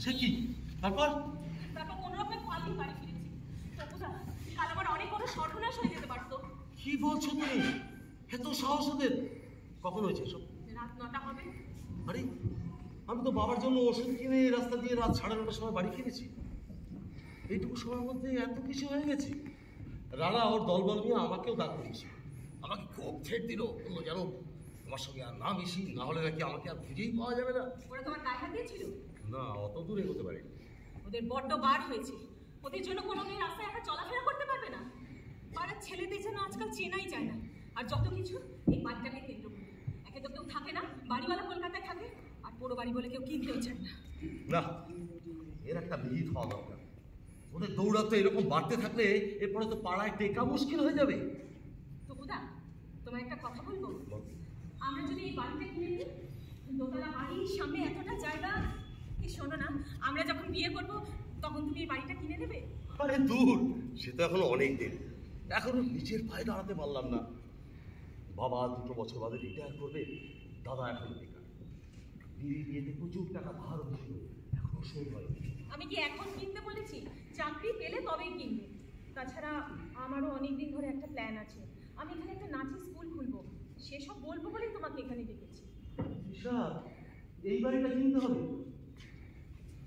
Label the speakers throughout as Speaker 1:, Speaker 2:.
Speaker 1: সে কি? তারপর
Speaker 2: কোনো রকমে পালিয়ে বাড়ি ফিরেছি। তবুদা, কাল আমার অনেক বড় সর্বনাশ হয়ে যেতে পারতো।
Speaker 1: কি বলছো তুমি? এত সাহস ওদের? কখন হয়েছে এসব?
Speaker 2: রাত 9টা হবে।
Speaker 1: আরে আমি তো বাবার জন্য ওষুধ কিনে রাস্তা দিয়ে রাত 9:30টার সময় বাড়ি ফিরেছি। এইটুকু সময়ের মধ্যে এত কিছু হয়ে গেছে। রানা ওর দলবল নিয়ে আমাকেও ডাক দিয়েছে, আমাকে খুব থ্রেট দিল, বললো যেন তোমার সঙ্গে আর না মিশি, না হলে নাকি আমাকে আর খুঁজেই পাওয়া যাবে না।
Speaker 2: ওরা তোমার গায়ে হাত দিয়েছিল?
Speaker 1: না, অত দূরে এগোতে পারি।
Speaker 2: ওদের বড্ড বার হয়েছে। ওদের জন্য কোনো মেয়ে রাস্তায় একা চলাফেরা করতে পারবে না। পাড়ার ছেলেদের যেন আজকাল চেনাই যায় না। আর যত কিছু এই বাড়িটাকে কেন্দ্র করে। একে তো কেউ থাকে না, বাড়িওয়ালা কলকাতায় থাকে, আর পুরো বাড়ি বলে কেউ কিনতেও চায় না।
Speaker 1: না, এর একটা বিহিত হওয়া দরকার। ওদের দৌড়াতে এরকম বাড়তে থাকলে এরপরে তো পাড়ায় টেকা মুশকিল হয়ে যাবে।
Speaker 2: তো খুদা, তোমার একটা কথা বলবো? আমরা যদি এই বাড়িটা কিনে নিই, দোতলা বাড়ির সামনে এতটা জায়গা, কি শোনো না, আমরা যখন বিয়ে করবো তখন তুমি এই বাড়িটা কিনে নেবে?
Speaker 1: আরে দূর, সে তো এখনো অনেক দিন। এখনো নিজের পায়ে দাঁড়াতে পারলাম না। বাবা 2 বছর বাদে রিটায়ার করবে, দাদা এখনো বেকার। বিয়েতে প্রচুর টাকা ধার হয়েছিল, এখনো শোধ হয়নি।
Speaker 2: আমি কি এখন কিনতে বলেছি? চাকরি পেলে তবেই কিনবে। তাছাড়া আমারও অনেক দিন ধরে একটা প্ল্যান আছে। আমি এখানে একটা নাচের স্কুল খুলবো, সেসব বলবো বলেই তোমাকে এখানে ডেকেছি।
Speaker 1: বিশাল, এই বাড়িটা কিনতে হবে?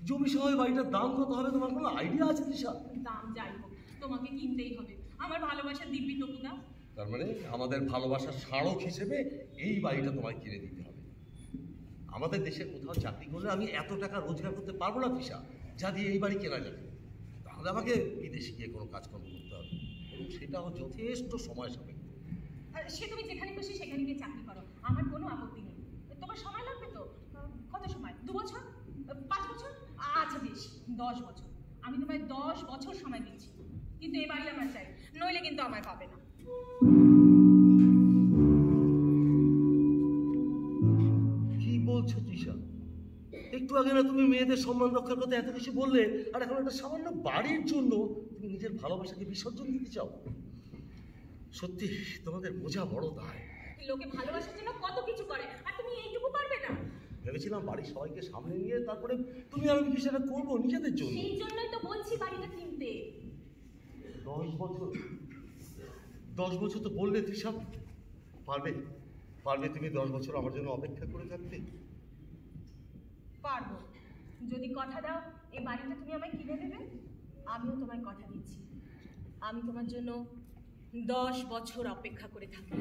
Speaker 1: জমি সহ বাড়িটার দাম কত হবে তোমার কোনো আইডিয়া আছে দিশা?
Speaker 2: দাম যাই হোক, তোমাকে কিনতেই হবে। আমার ভালোবাসার দিব্যি টুকুদা।
Speaker 1: তার মানে আমাদের ভালোবাসার স্মারক হিসেবে এই বাড়িটা তোমায় কিনে দিতে হবে। আমাদের দেশে কোথাও চাকরি করলে আমি এত টাকা রোজগার করতে পারবো না দিশা, যা দিয়ে এই বাড়ি কেনা যাবে। তাহলে আমাকে বিদেশে গিয়ে কোনো কাজকর্ম করতে হবে, এবং সেটাও যথেষ্ট সময় সাপেক্ষ।
Speaker 2: সে তুমি যেখানে খুশি সেখানে গিয়ে চাকরি করো, আমার কোনো আপত্তি নেই। তোমার সময় লাগবে তো? কত সময়? 2 বছর? 5 বছর? আচ্ছা বেশ, 10 বছর। আমি তোমায় 10 বছর সময় দিচ্ছি, কিন্তু এই বাড়ি আমার চাই, নইলে কিন্তু আমায় পাবে না।
Speaker 1: কি বলছো দিশা? একটু আগে না তুমি মেয়েদের সম্মান রক্ষার কথা এত কিছু বললে, আর এখন একটা সামান্য বাড়ির জন্য তুমি নিজের ভালোবাসাকে বিসর্জন দিতে চাও? সত্যি তোমাদের বোঝা বড় দায়।
Speaker 2: লোকে ভালোবাসার জন্য কত কিছু করে, আর তুমি এইটুকু পারবে না?
Speaker 1: ভেবেছিলাম বাড়ির সবাইকে সামনে নিয়ে তারপরে তুমি আর আমি কিছু একটা করবো নিজেদের জন্য।
Speaker 2: সেই জন্যই তো বলছি বাড়িটা কিনতে।
Speaker 1: 10 বছর? 10 বছর তো বললে তৃষা। পারবে পারবে তুমি 10 বছর আমার জন্য অপেক্ষা করে থাকতে?
Speaker 2: পারবো, যদি কথা দাও এই বাড়িটা তুমি আমায় কিনে দেবে। আমিও তোমায় কথা দিচ্ছি, আমি তোমার জন্য 10 বছর অপেক্ষা করে থাকবো।